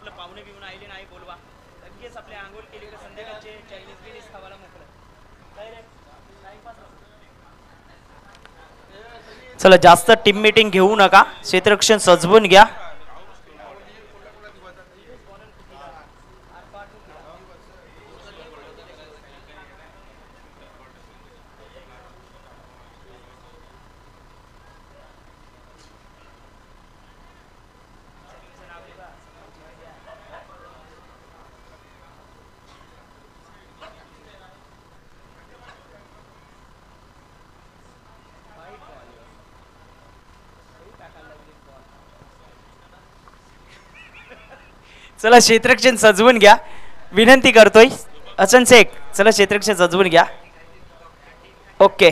आपलं पाहुणे बिवून आले नाही बोलवा लगेच आपले आंघोळ केली का संध्याकाळचे चायनीज बिनीज खावायला मोकळं काय रे टाइमपास. चला जास्त टीम मीटिंग घेऊ नका, क्षेत्ररक्षण सजवून घ्या. चला क्षेत्ररक्षण सजवून घ्या, विनंती करतोय. हसन शेख चला क्षेत्ररक्षण सजवून घ्या. ओके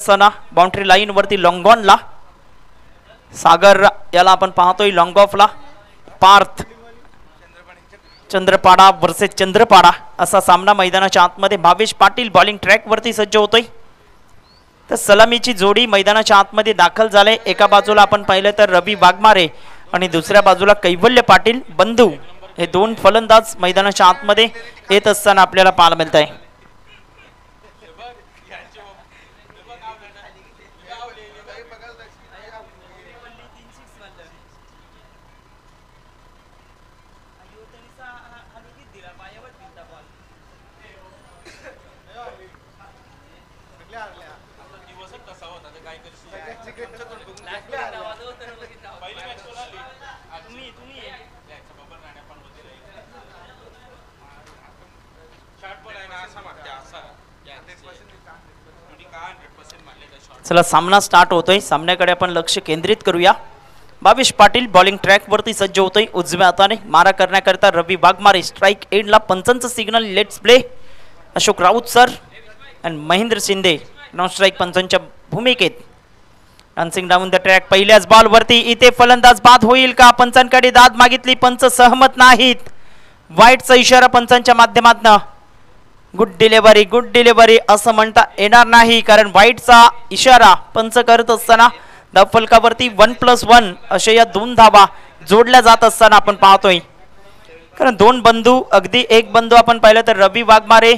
सना बाउंड्री लाईन वरती लॉंगॉनला सागर याला आपण पाहतोय लॉंग ऑफला. पार्थ चंद्रपाडा वर्सेस चंद्रपाडा असा सामना मैदानाच्या आतमध्ये. भावेश पाटील बॉलिंग ट्रॅक वरती सज्ज होतोय. तर सलामीची जोडी मैदानाच्या आतमध्ये दाखल झाले. एका बाजूला आपण पाहिलं तर रवी वाघमारे आणि दुसऱ्या बाजूला कैवल्य पाटील बंधू हे दोन फलंदाज मैदानाच्या आतमध्ये येत असताना आपल्याला पाहायला मिळत आहे. चला सामना स्टार्ट होतोय. सामन्याकडे आपण लक्ष केंद्रित करूया. भावेश पाटील बॉलिंग ट्रॅक वरती सज्ज होतोय. उजव्या हाताने मारा करण्याकरता रवी वाघमारे. स्ट्राइक एंडला पंचांचं signal. Let's play. Ashok Raut sir आणि महेंद्र शिंदे नॉन स्ट्राइक पंचांच्या भूमिकेत. Running down the track. पहिल्याच बॉल वरती इथे फलंदाज बाद होईल का? पंचांकडे दाद मागितली, पंच सहमत नाहीत. वाईटचा इशारा पंचांच्या माध्यमातून. गुड डिलेव्हरी असं म्हणता येणार नाही, कारण वाईटचा इशारा पंच करत असताना धावफलकावरती 1+1 अशा या दोन धावा जोडल्या जात असताना आपण पाहतोय. कारण दोन बंधू, अगदी एक बंधू आपण पाहिलं तर रवी वाघमारे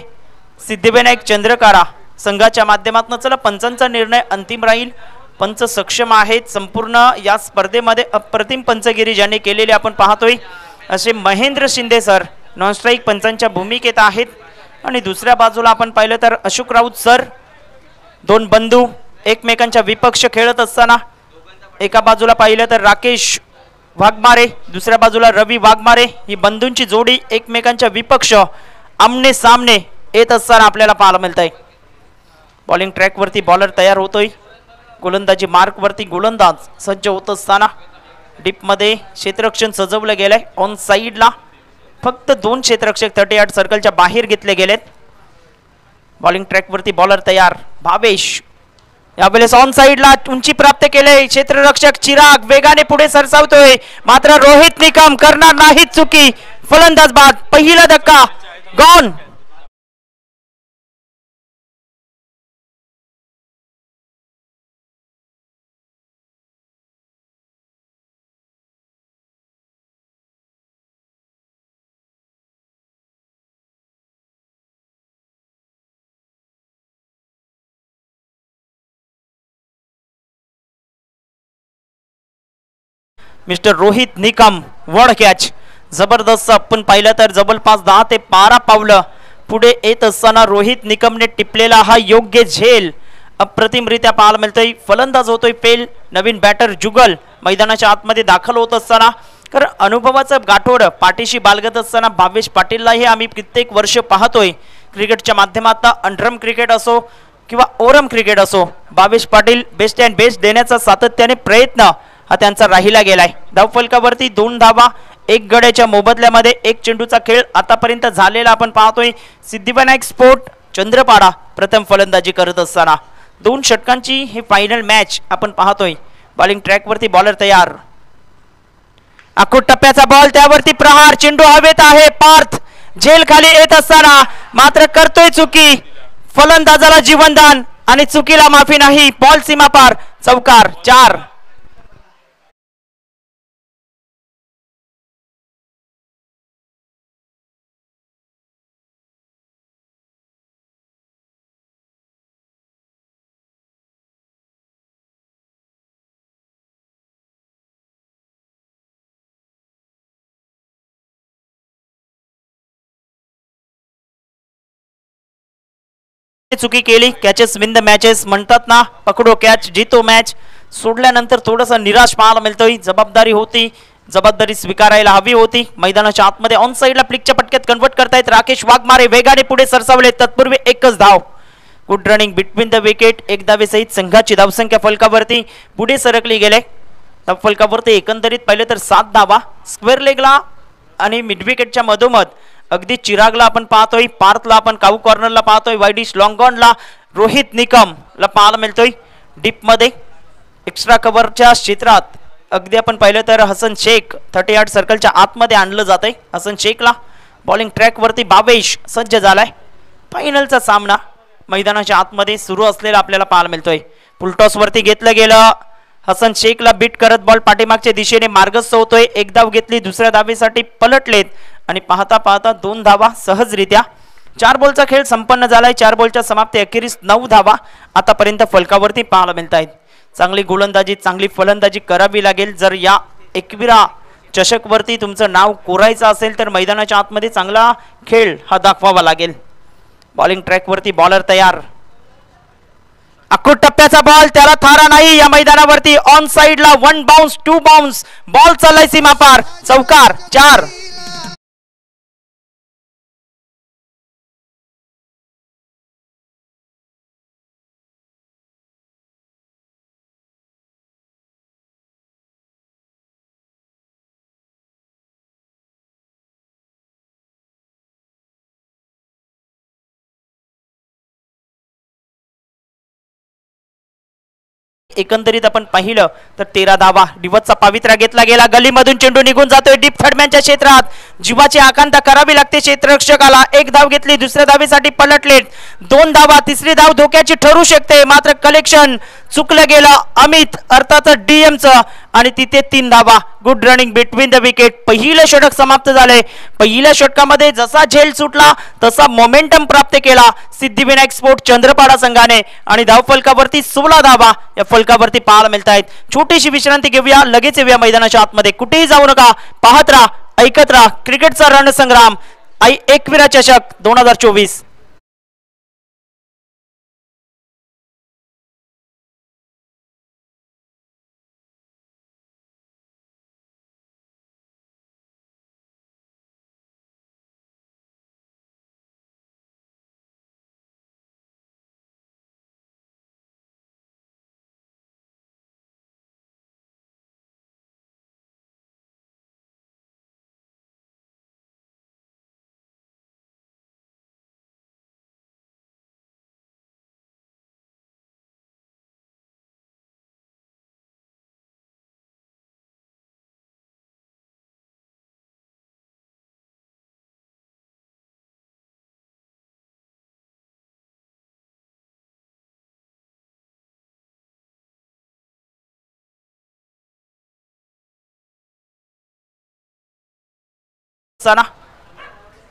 सिद्धिविनायक चंद्रकारा संघाच्या माध्यमातून. चला पंचांचा निर्णय अंतिम राहील. पंच सक्षम आहेत. संपूर्ण या स्पर्धेमध्ये अप्रतिम पंचगिरी ज्यांनी केलेले आपण पाहतोय असे Mahendra Shinde sir non strike पंचांच्या भूमिकेत आहेत. आणि दुसऱ्या बाजूला आपण पाहिलं तर अशोक राऊत सर. दोन बंधू एकमेकांच्या विपक्ष खेळत असताना एका बाजूला पाहिलं तर राकेश वाघमारे, दुसऱ्या बाजूला रवी वाघमारे. ही बंधूंची जोडी एकमेकांच्या विपक्ष आमने सामने येत असताना आपल्याला पाहायला मिळत आहे. बॉलिंग ट्रॅक वरती बॉलर तयार होतोय. गोलंदाजी मार्क वरती गोलंदाज सज्ज होत असताना डीप मध्ये क्षेत्ररक्षण सजवलं गेलंय. ऑन साइडला फक्त दोन क्षेत्ररक्षक 38 सर्कलच्या बाहेर घेतले गेलेत. बॉलिंग ट्रॅक वरती बॉलर तयार. भावेश यावेळेस ऑन साइडला उंची प्राप्त केले. क्षेत्ररक्षक चिराग वेगाने पुढे सरसावतोय, मात्र रोहित निकम करणार नाही चुकी. फलंदाज बाद. पहिला धक्का गॉन. मिस्टर रोहित निकम वड कॅच जबरदस्त आपण पाहिलं तर जवळपास 10 ते 12 पावलं पुढे येत असताना रोहित निकमने टिपलेला हा योग्य झेल अप्रतिमरित्या पाहायला मिळतोय. फलंदाज होतोय फेल. नवीन बॅटर जुगल मैदानाच्या आतमध्ये दाखल होत असताना कारण अनुभवाचं गाठोड पाठीशी बाळगत असताना भावेश पाटीललाही आम्ही कित्येक वर्ष पाहतोय क्रिकेटच्या माध्यमातून. अंडरम क्रिकेट असो किंवा ओरम क्रिकेट असो Bhavesh Patil best and best देण्याचा सातत्याने प्रयत्न हा त्यांचा राहिला गेलाय. धावफलकावरती 2 धावा 1 गड्याच्या मोबदल्यामध्ये 1 चेंडूचा खेळ आतापर्यंत झालेला आपण पाहतोय. सिद्धिविनायक स्पोर्ट चंद्रपाडा प्रथम फलंदाजी करत असताना 2 षटकांची ही फायनल मॅच आपण पाहतोय. बॉलिंग ट्रॅकवरती बॉलर तयार. आखूड टप्प्याचा बॉल त्यावरती प्रहार. चेंडू हवेत आहे. पार्थ झेल खाली येत असताना मात्र करतोय चुकी. फलंदाजाला जीवनदान आणि चुकीला माफी नाही. बॉल सीमा पार. चौकार 4. चुकी केली. कॅचेस विन द मॅचेस म्हणतात ना. पकडो कॅच जीतो मॅच. सोडल्यानंतर थोडंसं निराश पाहायला मिळतोय. जबाबदारी होती. जबाबदारी स्वीकारायला हवी होती. मैदानाच्या आतमध्ये ऑन साइडला फ्लिकच्या पटक्यात कन्वर्ट करतायत राकेश वाघमारे. वेगाने पुढे सरसावले. तत्पूर्वी एकच धाव. Good running between the wicket. 1 धावेसहित संघाची धावसंख्या फलकावरती पुढे सरकली गेले. फलकावरती एकंदरीत पाहिलं तर 7 धावा. स्क्वेअर लेगला आणि मिड विकेटच्या मधोमध अगदी चिरागला आपण पाहतोय. पार्थला आपण काऊ कॉर्नरला पाहतोय. वाईडिश लॉंगॉनला रोहित निकम ला पाहायला मिळतोय. डीप मध्ये एक्स्ट्रा कव्हरच्या क्षेत्रात अगदी आपण पाहिलं तर हसन शेख 38 सर्कलच्या आतमध्ये आणलं जातंय. हसन शेखला बॉलिंग ट्रॅकवरती भावेश सज्ज झालाय. फायनलचा सामना मैदानाच्या आतमध्ये सुरू असलेला आपल्याला पाहायला मिळतोय. फुलटॉस वरती घेतलं गेलं. हसन शेखला बीट करत बॉल पाठीमागच्या दिशेने मार्गस्थ होतोय. 1 धाव घेतली. दुसऱ्या धावेसाठी पलटलेत आणि पाहता पाहता 2 धावा सहजरित्या. 4 बॉलचा खेळ संपन्न झालाय. 4 बॉलच्या समाप्ती अखेरीस 9 धावा आतापर्यंत फलकावरती पाहायला मिळत आहेत. चांगली गोलंदाजी चांगली फलंदाजी करावी लागेल. जर या 21 चषक वरती तुमचं नाव कोरायचं असेल तर मैदानाच्या आतमध्ये चांगला खेळ हा दाखवावा लागेल. बॉलिंग ट्रॅकवरती बॉलर तयार. आखूड टप्प्याचा बॉल त्याला थारा नाही. या मैदानावरती ऑन साइडला 1 बाउन्स 2 बाउन्स बॉल चाललाय सीमा पार. चौकार 4. एकंदरीत आपण पाहिलं तर 13 धावा. डिवचचा पावित्र्य घेतला गेला. गलीमधून चेंडू निघून जातोय डीप थर्डमॅनच्या क्षेत्रात. जीवाची आकांक्षा करावी लागते क्षेत्ररक्षकाला. 1 धाव घेतली. दुसऱ्या धावेसाठी पलटलेत. 2 धावा. तिसरी धाव धोक्याची ठरू शकते. मात्र कलेक्शन चुकलं गेलं अमित अर्थात डीएमचं आणि तिथे 3 धावा. Good running between the wicket. पहिलं षटक समाप्त झालंय. पहिल्या षटकामध्ये जसा झेल सुटला तसा मोमेंटम प्राप्त केला सिद्धिविनायक स्पोर्ट चंद्रपाडा संघाने आणि धावफलकावरती 16 धावा या फलकावरती पाहायला मिळत आहेत. छोटीशी विश्रांती घेऊया. लगेच येऊया मैदानाच्या आतमध्ये. कुठेही जाऊ नका. पाहत राहा ऐकत राहा क्रिकेटचा रणसंग्राम 21 चषक 2024.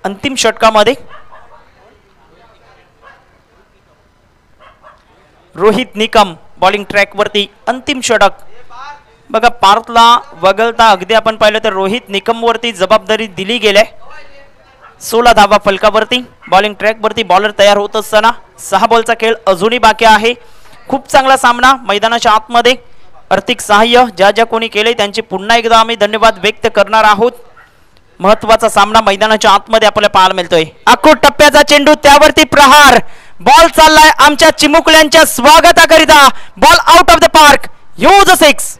अंतिम षटकामध्ये रोहित निकम बॉलिंग ट्रॅक वरती अंतिम षटक बघा पार्थला वगळता अगदी आपण पाहिलं तर रोहित निकमवरती जबाबदारी दिली गेली. 16 धावा फलकावरती. बॉलिंग ट्रॅकवरती बॉलर तयार होत असताना 6 बॉलचा खेळ अजूनही बाकी आहे. खूप चांगला सामना मैदानाच्या आतमध्ये. आर्थिक सहाय्य ज्या ज्या कोणी केले त्यांचे पुन्हा एकदा आम्ही धन्यवाद व्यक्त करणार आहोत. महत्वाचा सामना मैदानाच्या आतमध्ये आपल्याला पाहायला मिळतोय. आखूड टप्प्याचा चेंडू त्यावरती प्रहार. बॉल चाललाय आमच्या चिमुकल्यांच्या स्वागताकरिता. Ball out of the park. Huge 6.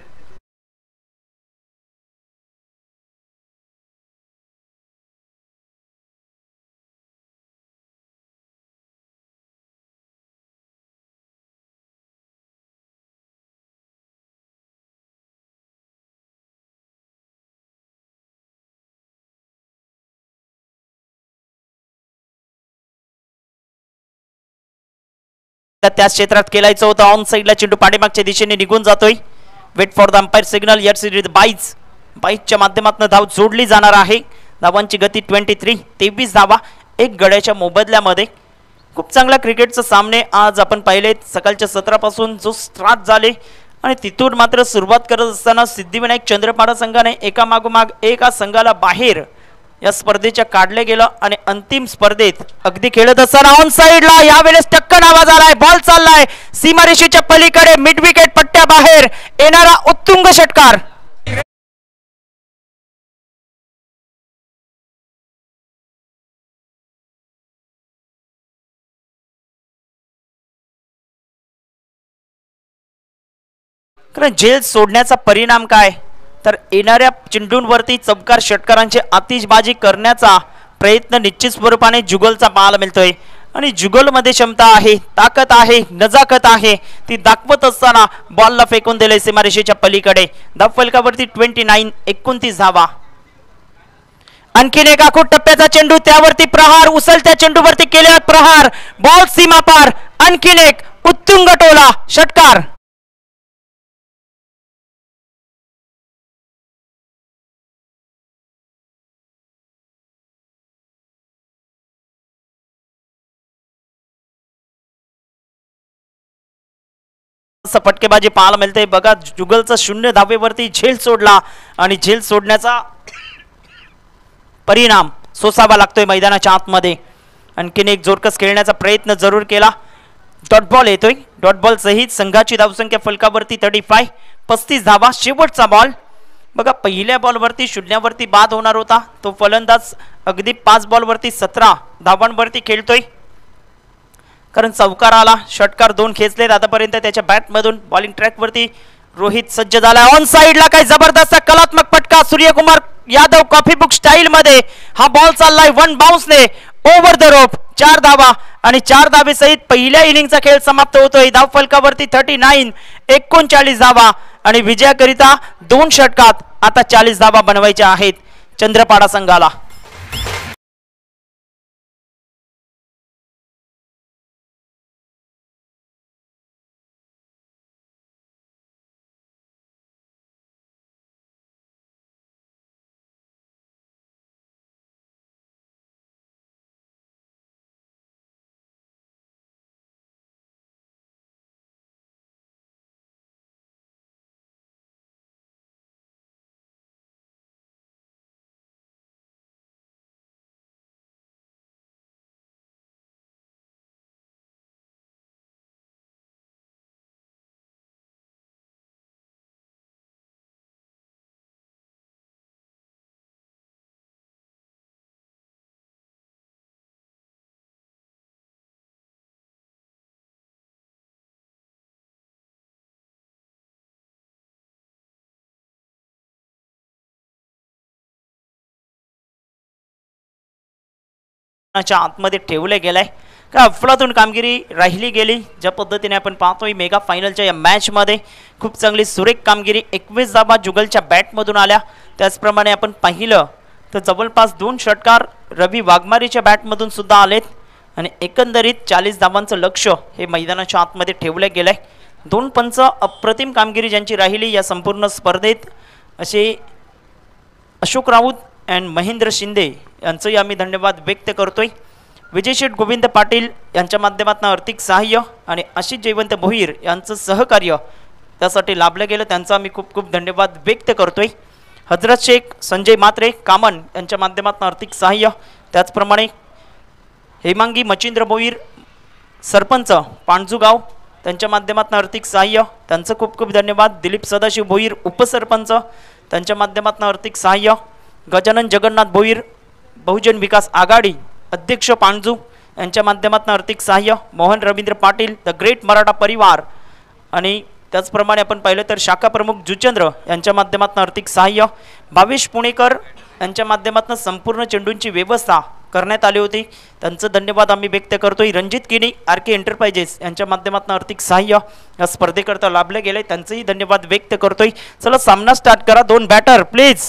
त्या क्षेत्रात केलायचं होतं. ऑन साइडला चेंडू पाठीमागच्या दिशेने निघून जातोय. Wait for the umpire signal. That's it byes. बाईजच्या माध्यमातून धाव जोडली जाणार आहे. धावांची गती 23 धावा 1 गड्याच्या मोबदल्यामध्ये. खूप चांगला क्रिकेटचे सामने आज आपण पाहिले. सकाळच्या सत्रापासून जो स्टार्ट झाले आणि तिथून मात्र सुरुवात करत असताना सिद्धिविनायक चंद्रपाडा संघाने एकामागोमाग एक संघाला बाहेर या स्पर्धेच्या काढले गेलं आणि अंतिम स्पर्धेत अगदी खेळत असताना ऑन साइडला यावेळेस टक्कन आवाज आलाय. बॉल चाललाय सीमारेषेच्या पलीकडे मिड विकेट पट्ट्या बाहेर येणारा उत्तुंग षटकार. झेल सोडण्याचा परिणाम काय तर येणाऱ्या चेंडूंवरती चमकार षटकारांची आतिषबाजी करण्याचा प्रयत्न निश्चित स्वरूपाने जुगलचा पाहायला मिळतोय. आणि जुगलमध्ये क्षमता आहे, ताकद आहे, नजाकत आहे. ती दाखवत असताना बॉलला फेकून दिले सीमारेषेच्या पलीकडे. धाव फलकावरती 29 धावा. आणखीन एक आखूड टप्प्याचा चेंडू त्यावरती प्रहार. उचलत्या चेंडूवरती केलेला प्रहार. बॉल सीमा पार. आणखीन एक उत्तुंग टोला षटकार. फटकेबाजी पाहायला मिळते. बघा जुगलचा 0 धावेवरती झेल सोडला आणि झेल सोडण्याचा परिणाम सोसावा लागतोय मैदानाच्या आतमध्ये. आणखीन एक जोरकस खेळण्याचा प्रयत्न जरूर केला. डॉट बॉल येतोय. डॉट बॉल सहित संघाची धावसंख्या फलकावरती 35 धावा. शेवटचा बॉल. बघा पहिल्या बॉलवरती शून्यावरती बाद होणार होता तो फलंदाज अगदी 5 बॉलवरती 17 धावांवरती खेळतोय. कारण चौकार आला. षटकार 2 खेचलेत आतापर्यंत त्याच्या बॅटमधून. बॉलिंग ट्रॅकवरती रोहित सज्ज झाला. ऑन साइडला काही जबरदस्त कलात्मक फटका Suryakumar Yadav coffee book style मध्ये. हा बॉल चाललाय 1 बाउन्सने ओव्हर द रोप. 4 धावा आणि 4 धावे सहित पहिल्या इनिंगचा खेळ समाप्त होतोय. धाव फलकावरती 39 धावा आणि विजयाकरिता 2 षटकात आता 40 धावा बनवायच्या आहेत चंद्रपाडा संघाला. आतमध्ये ठेवले गेलाय का अफलातून कामगिरी राहिली गेली. ज्या पद्धतीने आपण पाहतोय मेगा फायनलच्या या मॅच मध्ये खूप चांगली सुरेख कामगिरी. 21 धावा जुगलच्या बॅटमधून आल्या. त्याचप्रमाणे आपण पाहिलं तर जवळपास 2 षटकार रवी वाघमारेच्या बॅटमधून सुद्धा आलेत आणि एकंदरीत 40 धावांचं लक्ष्य हे मैदानाच्या आतमध्ये ठेवले गेलंय. 2 पंच अप्रतिम कामगिरी ज्यांची राहिली या संपूर्ण स्पर्धेत असे अशोक राऊत अँड महेंद्र शिंदे यांचंही आम्ही धन्यवाद व्यक्त करतोय. विजय शेठ गोविंद पाटील यांच्या माध्यमातून आर्थिक सहाय्य आणि आशिष जयवंत भोईर यांचं सहकार्य त्यासाठी लाभलं गेलं त्यांचा आम्ही खूप खूप धन्यवाद व्यक्त करतोय. हजरत शेख संजय मात्रे कामन यांच्या माध्यमातून आर्थिक सहाय्य, त्याचप्रमाणे हेमांगी मचिंद्र भोईर सरपंच पांजूगाव त्यांच्या माध्यमातून आर्थिक सहाय्य, त्यांचं खूप खूप धन्यवाद. दिलीप सदाशिव भोईर उपसरपंच त्यांच्या माध्यमातून आर्थिक सहाय्य. गजानन जगन्नाथ भोईर बहुजन विकास आघाडी अध्यक्ष पांजू यांच्या माध्यमातून आर्थिक सहाय्य. मोहन रवींद्र पाटील द ग्रेट मराठा परिवार आणि त्याचप्रमाणे आपण पाहिलं तर शाखा प्रमुख जुचंद्र यांच्या माध्यमातून आर्थिक सहाय्य. भावेश पुणेकर यांच्या माध्यमातून संपूर्ण चेंडूंची व्यवस्था करण्यात आली होती, त्यांचं धन्यवाद आम्ही व्यक्त करतोय. रणजित किणी आर के एंटरप्राइजेस यांच्या माध्यमातून आर्थिक सहाय्य या स्पर्धेकरता लाभले गेले, त्यांचंही धन्यवाद व्यक्त करतोय. चला सामना स्टार्ट करा. 2 बॅटर प्लीज.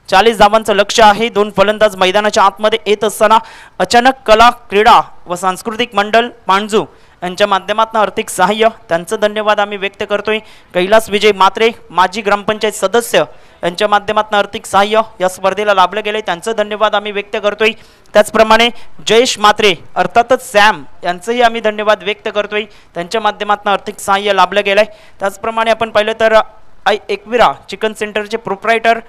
40 धावांचं लक्ष आहे. 2 फलंदाज मैदानाच्या आतमध्ये येत असताना अचानक कला क्रीडा व सांस्कृतिक मंडळ पांजू यांच्या माध्यमातून आर्थिक सहाय्य, त्यांचं धन्यवाद आम्ही व्यक्त करतोय. कैलास विजय मात्रे माजी ग्रामपंचायत सदस्य यांच्या माध्यमातून आर्थिक सहाय्य या स्पर्धेला लाभले गेले, त्यांचं धन्यवाद आम्ही व्यक्त करतोय. त्याचप्रमाणे जयेश मात्रे अर्थातच सॅम यांचंही आम्ही धन्यवाद व्यक्त करतोय, त्यांच्या माध्यमातून आर्थिक सहाय्य लाभलं गेलं आहे. त्याचप्रमाणे आपण पाहिलं तर एकविरा चिकन सेंटरचे प्रोप्रायटर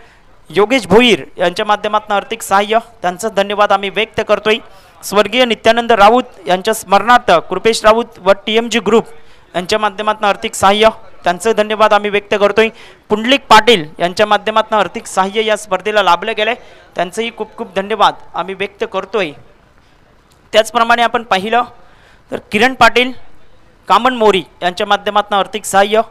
योगेश भोईर यांच्या माध्यमातून आर्थिक सहाय्य, त्यांचं धन्यवाद आम्ही व्यक्त करतोय. स्वर्गीय नित्यानंद राऊत यांच्या स्मरणार्थ कृपेश राऊत व TMG ग्रुप यांच्या माध्यमातून आर्थिक सहाय्य, त्यांचं धन्यवाद आम्ही व्यक्त करतोय. पुंडलिक पाटील यांच्या माध्यमातून आर्थिक सहाय्य या स्पर्धेला लाभलं गेलं, त्यांचंही खूप खूप धन्यवाद आम्ही व्यक्त करतोय. त्याचप्रमाणे आपण पाहिलं तर किरण पाटील कामन मोरी यांच्या माध्यमातून आर्थिक सहाय्य,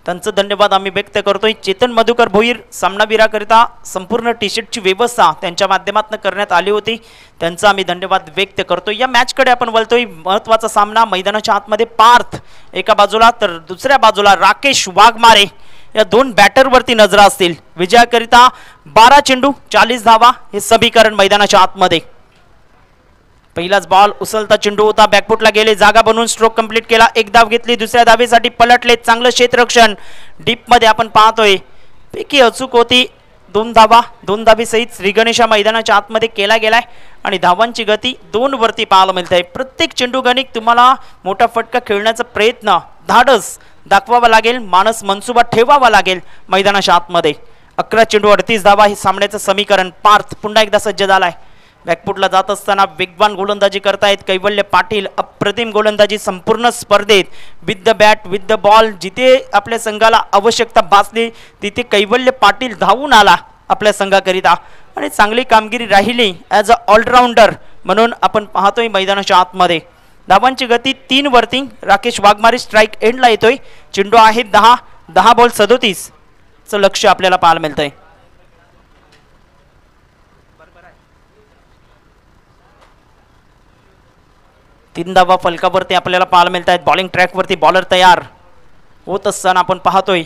त्यांचं धन्यवाद आम्ही व्यक्त करतोय. चेतन मधुकर भोईर सामनावीराकरिता संपूर्ण टी-शर्टची व्यवस्था त्यांच्या माध्यमातून करण्यात आली होती, त्यांचं आम्ही धन्यवाद व्यक्त करतोय. या मॅचकडे आपण वळतोय. महत्त्वाचा सामना मैदानाच्या आतमध्ये पार्थ एका बाजूला तर दुसऱ्या बाजूला राकेश वाघमारे या 2 बॅटरवरती नजरा असतील. विजयाकरिता 12 चेंडू 40 धावा हे समीकरण मैदानाच्या आतमध्ये. पहिलाच बॉल उचलता चेंडू होता, बॅकफुटला गेले, जागा बनवून स्ट्रोक कंप्लीट केला, 1 धाव घेतली, दुसऱ्या धावेसाठी पलटले, चांगलं क्षेत्ररक्षण डीप मध्ये आपण पाहतोय, पैकी अचूक होती. 2 धावा 2 धावेसहित श्रीगणेशा मैदानाच्या आतमध्ये केला गेलाय आणि धावांची गती 2 वरती पाहायला मिळत आहे. प्रत्येक चेंडू गणिक तुम्हाला मोठा फटका खेळण्याचा प्रयत्न धाडस दाखवावा लागेल, मानस मनसुबा ठेवावा लागेल मैदानाच्या आतमध्ये. 11 चेंडू 38 धावा हे सामन्याचं समीकरण. पार्थ पुन्हा एकदा सज्ज झालाय. बॅकफुटला जात असताना वेगवान गोलंदाजी करतायत कैवल्य पाटील. अप्रतिम गोलंदाजी संपूर्ण स्पर्धेत with the bat with the ball. जिथे आपल्या संघाला आवश्यकता भासली तिथे कैवल्य पाटील धावून आला आपल्या संघाकरिता आणि चांगली कामगिरी राहिली ॲज अ ऑलराऊंडर म्हणून आपण पाहतोय मैदानाच्या आतमध्ये. धावांची गती 3 वरती. राकेश वाघमारे स्ट्राईक एंडला येतोय. चेंडू आहे 10 बॉल 37 चं लक्ष आपल्याला पाहायला मिळतंय. तीन धावा फलकावरती आपल्याला पाहायला मिळत आहेत. बॉलिंग ट्रॅकवरती बॉलर तयार होत असताना आपण पाहतोय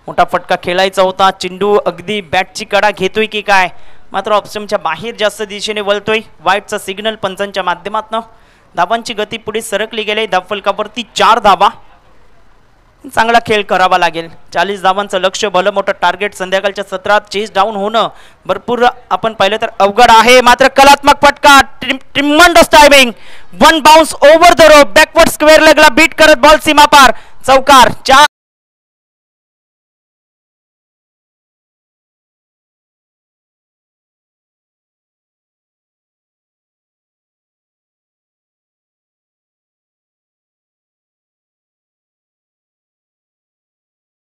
मोठा फटका खेळायचा होता. चेंडू अगदी बॅटची कडा घेतोय की काय, मात्र ऑप्शनच्या बाहेर जास्त दिशेने वळतोय. वाईटचा सिग्नल पंचांच्या माध्यमातून. धावांची गती पुढे सरकली गेली. धाव फलकावरती 4 धावा. चांगला खेळ करावा लागेल. 40 धावांचं लक्ष, भलं मोठं टार्गेट. संध्याकाळच्या सत्रात चेस डाऊन होणं भरपूर आपण पाहिलं तर अवघड आहे, मात्र कलात्मक फटका. Tremendous timing. 1 bounce over the rope. Backward square लेगला बीट करत बॉल सीमा पार. चौकार.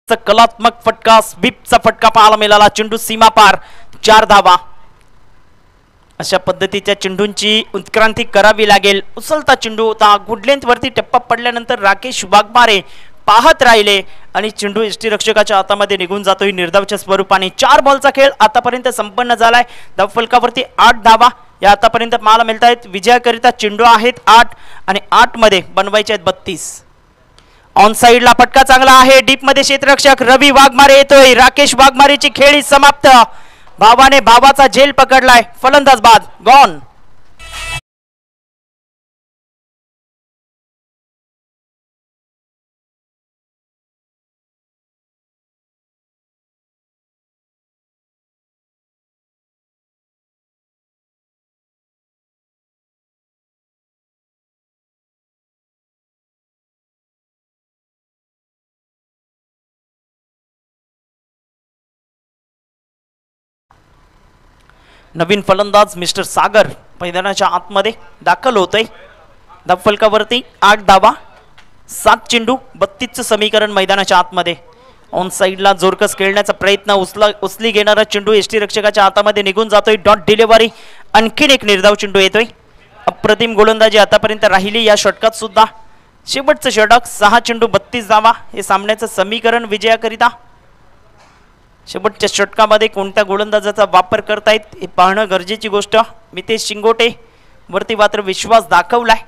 4कलात्मक फटका, स्वीपचा फटका पाहायला मिळाला. चेंडू सीमा पार. 4 धावा. अशा पद्धतीच्या चेंडूंची उत्क्रांती करावी लागेल. उचलता चेंडू होता. गुड लेंथ वरती टप्पा पडल्यानंतर राकेश वाघमारे पाहत राहिले आणि चेंडू यष्टीरक्षकाच्या हातामध्ये निघून जातोय निर्धावच्या स्वरूपाने. 4 बॉलचा खेळ आतापर्यंत संपन्न झालाय. धाव फलकावरती 8 धावा या आतापर्यंत पाहायला मिळत आहेत. विजयाकरिता चेंडू आहेत 8 आणि 8 मध्ये बनवायचे आहेत 32. ऑन साइडला फटका चांगला आहे. डीप मध्ये क्षेत्ररक्षक रवी वाघमारे येतोय. राकेश वाघमारेची खेळी समाप्त. भावाने भावाचा झेल पकडलाय. फलंदाज बाद. गॉन. नवीन फलंदाज मिस्टर सागर मैदानाच्या आतमध्ये दाखल होतोय. धावफलकावरती 8 धावा 7 चेंडू 32चं समीकरण मैदानाच्या आतमध्ये. ऑन साईडला जोरकस खेळण्याचा प्रयत्न उचली घेणारा चेंडू एसटी रक्षकाच्या हातामध्ये निघून जातोय. डॉट डिलिव्हरी आणखीन एक निर्धाव चेंडू येतोय. अप्रतिम गोलंदाजी आतापर्यंत राहिली या षटकात सुद्धा. शेवटचं षटक 6 चेंडू 32 धावा हे सामन्याचं समीकरण विजयाकरिता. शेवटच्या षटकामध्ये कोणत्या गोलंदाजाचा वापर करतायत हे पाहणं गरजेची गोष्ट. मितेश शिंगोटे वरती मात्र विश्वास दाखवलाय.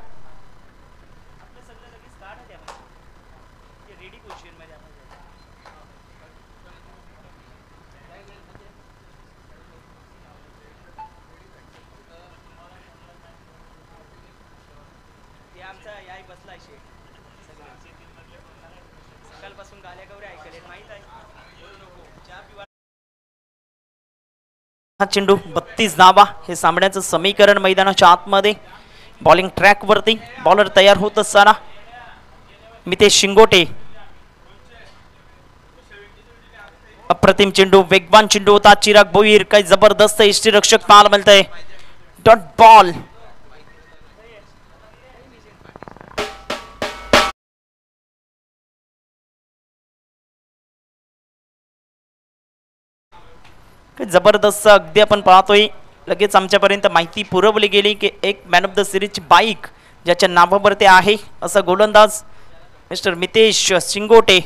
चेंडू 32 धावा हे सामन्याचं समीकरण मैदानाच्या आतमध्ये. बॉलिंग ट्रॅक वरती बॉलर तयार होत असताना मितेश शिंगोटे. अप्रतिम चेंडू वेगवान चेंडू होता. चिराग भोईर काही जबरदस्त यष्टीरक्षक पाहायला मिळतंय. डॉट बॉल जबरदस्त अगदी आपण पाहतोय. लगेच आमच्यापर्यंत माहिती पुरवली गेली की एक मॅन ऑफ द सिरीजची बाईक ज्याच्या नावावरती आहे असा गोलंदाज मिस्टर मितेश शिंगोटे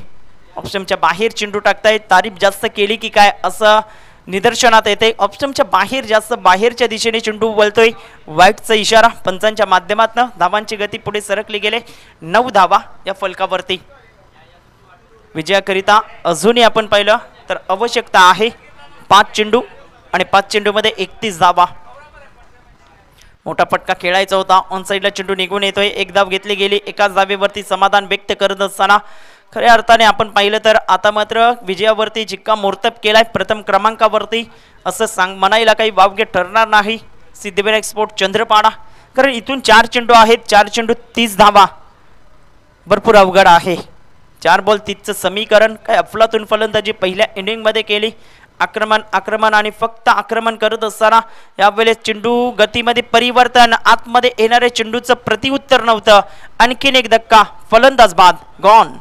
ऑप्शनच्या बाहेर चेंडू टाकतायत. तारीफ जास्त केली की काय असं निदर्शनात येते. ऑप्शनच्या बाहेर जास्त बाहेरच्या दिशेने चेंडू वळतोय. वाईटचा इशारा पंचांच्या माध्यमातून. धावांची गती पुढे सरकली गेले. 9 धावा या फलकावरती. विजयाकरिता अजूनही आपण पाहिलं तर आवश्यकता आहे 5 चेंडू आणि 5 चेंडूमध्ये 31 धावा. मोठा फटका खेळायचा होता. ऑन साईडला चेंडू निघून येतोय. एक धाव घेतली गेली. एकाच धावेवरती समाधान व्यक्त करत असताना खऱ्या अर्थाने आपण पाहिलं तर आता मात्र विजयावरती जिक्का मोर्तब केलाय प्रथम क्रमांकावरती असं म्हणायला काही वावगे ठरणार नाही. सिद्धिविनायक स्पोर्ट चंद्रपाडा. कारण इथून 4 चेंडू आहेत. 4 चेंडू 30 धावा भरपूर अवघड आहे. 4 बॉल 30चं समीकरण. काय अफलातून फलंदाजी पहिल्या इनिंगमध्ये केली. आक्रमण आणि फक्त आक्रमण करत असताना यावेळेस चेंडू गतीमध्ये परिवर्तन. आतमध्ये येणारे चेंडूचं प्रतिउत्तर नव्हतं. आणखीन एक धक्का. फलंदाज बाद गॉन.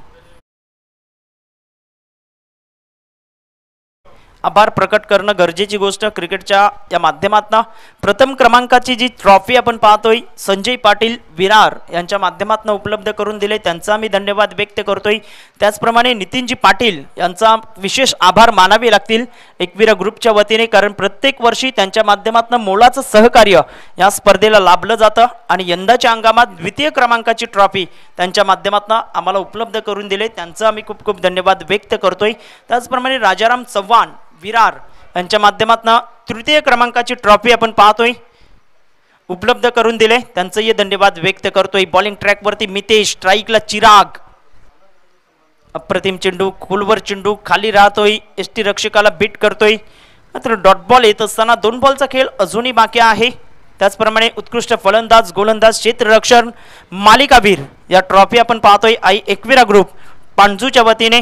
आभार प्रकट करणं गरजेची गोष्ट क्रिकेटच्या या माध्यमातून. प्रथम क्रमांकाची जी ट्रॉफी आपण पाहतोय संजय पाटील विरार यांच्या माध्यमातून उपलब्ध करून दिले. त्यांचा मी धन्यवाद व्यक्त करतोय. त्याचप्रमाणे नितीनजी पाटील यांचा विशेष आभार मानावे लागतील एकविरा ग्रुपच्या वतीने. कारण प्रत्येक वर्षी त्यांच्या माध्यमातून मोलाचं सहकार्य या स्पर्धेला लाभलं जातं आणि यंदाच्या हंगामात द्वितीय क्रमांकाची ट्रॉफी त्यांच्या माध्यमातून आम्हाला उपलब्ध करून दिले. त्यांचा आम्ही खूप खूप धन्यवाद व्यक्त करतोय. त्याचप्रमाणे राजाराम चव्हाण विरार यांच्या माध्यमातून तृतीय क्रमांकाची ट्रॉफी आपण पाहतोय उपलब्ध करून दिले. त्यांचंही धन्यवाद व्यक्त करतोय. बॉलिंग ट्रॅक वरती मितेश. स्ट्राईकला चिराग. अप्रतिम चेंडू खोलवर चेंडू खाली राहतोय. एसटी रक्षकाला बीट करतोय. मात्र डॉट बॉल येत असताना 2 बॉलचा खेळ अजूनही बाकी आहे. त्याचप्रमाणे उत्कृष्ट फलंदाज गोलंदाज क्षेत्ररक्षण मालिकावीर या ट्रॉफी आपण पाहतोय आई एकविरा ग्रुप पांजूच्या वतीने.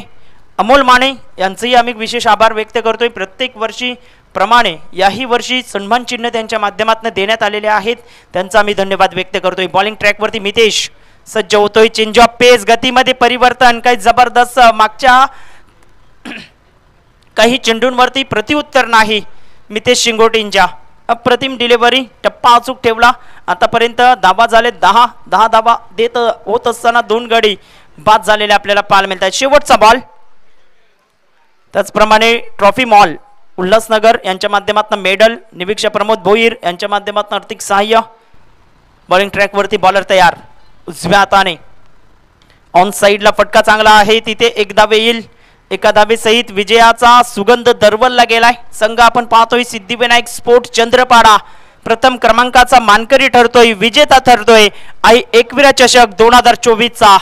अमोल माने यांचंही आम्ही विशेष आभार व्यक्त करतोय. प्रत्येक वर्षी प्रमाणे याही वर्षी सन्मान चिन्ह त्यांच्या माध्यमातून देण्यात आलेले आहेत. त्यांचा आम्ही धन्यवाद व्यक्त करतोय. बॉलिंग ट्रॅकवरती मितेश सज्ज होतोय. चेंज ऑफ पेस गतीमध्ये परिवर्तन. काही जबरदस्त मागच्या काही चेंडूंवरती प्रतिउत्तर नाही मितेश शिंगोटेंच्या. अप्रतिम डिलिव्हरी. टप्पा अचूक ठेवला. आतापर्यंत धावा झाले 10 धावा देत होत असताना 2 गडी बाद झालेले आपल्याला पाहायला मिळतात. शेवटचा बॉल. त्याचप्रमाणे ट्रॉफी मॉल उल्हासनगर यांच्या माध्यमातून मेडल. निरीक्षक प्रमोद भोईर यांच्या माध्यमातून आर्थिक सहाय्य. बॉलिंग ट्रॅकवरती बॉलर तयार उजव्या हाताने. ऑन साईडला फटका चांगला आहे. तिथे एक धाव येईल. एका धावेसहित विजयाचा सुगंध दरवलला गेलाय. संघ आपण पाहतोय सिद्धिविनायक स्पोर्ट चंद्रपाडा प्रथम क्रमांकाचा मानकरी ठरतोय. विजेता ठरतोय आई एकविरा चषक 2024चा.